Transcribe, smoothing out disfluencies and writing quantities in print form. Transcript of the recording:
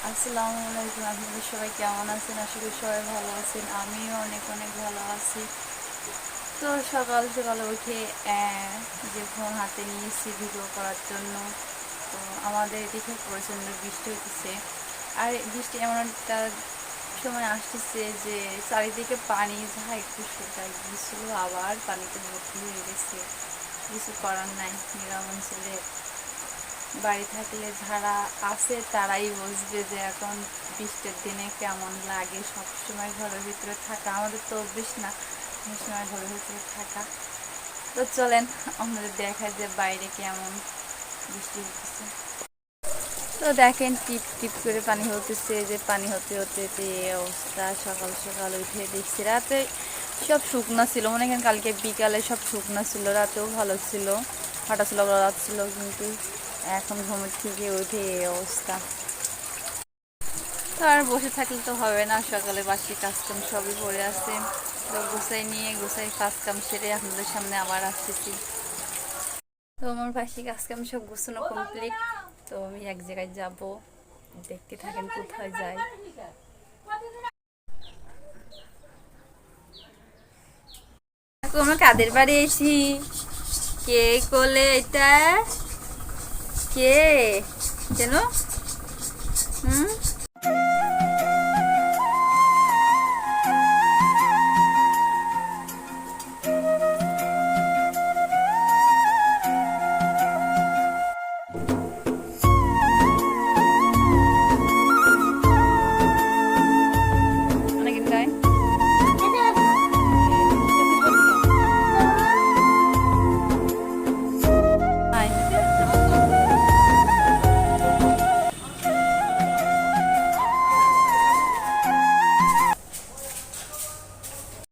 আসসালামু আলাইকুম। আপনারা সবাই কেমন আছেন? আশা করি সবাই ভালো আছেন। আমিও অনেক অনেক ভালো আছি। তো সকাল সকালে উঠে যে ফোন হাতে নিয়েছি ভিডিও করার জন্য। তো আমাদের এদিকে প্রচণ্ড বৃষ্টি হচ্ছে। আর বৃষ্টি এমন একটা সময় আসতেছে যে চারিদিকে পানি যাহা একটু শুকায় গিয়েছিল আবার পানিতে ভর্তি হয়ে গেছে। কিছু করার নাই। গ্রাম অঞ্চলে বাড়ি থাকলে যারা আছে তারাই বুঝবে যে এখন বৃষ্টির দিনে কেমন লাগে সব সময় ঘরের ভিতরে থাকা। আমাদের তো অভ্যেস না সবসময় ঘরের ভিতরে থাকা। তো চলেন আমাদের দেখা যে বাইরে কেমন বৃষ্টি হতেছে। তো দেখেন টিপ টিপ করে পানি হতেছে, যে পানি হতে হতে যে অবস্থা। সকাল সকাল উঠে দেখছি রাতে সব শুকনা ছিল, মনে করেন কালকে বিকালে সব শুকনা ছিল, রাতেও ভালো ছিল, হাঁটা ছিল রাত ছিল, কিন্তু এখন ঘুমের থেকে উঠে এই অবস্থা। তো আর বসে থাকলে তো হবে না, সকালে বাসি কাজকাম সবই পড়ে আছে। তো গুছাই কাজকাম সেরে আপনাদের সামনে আবার আসতেছি। তো আমার বাসি কাজকাম সব গুছানো কমপ্লিট। তো আমি এক জায়গায় যাব, দেখতে থাকেন কোথায় যাই। আমরা কাদের বাড়ি এসি? কে কোলে এটা? কে যেন?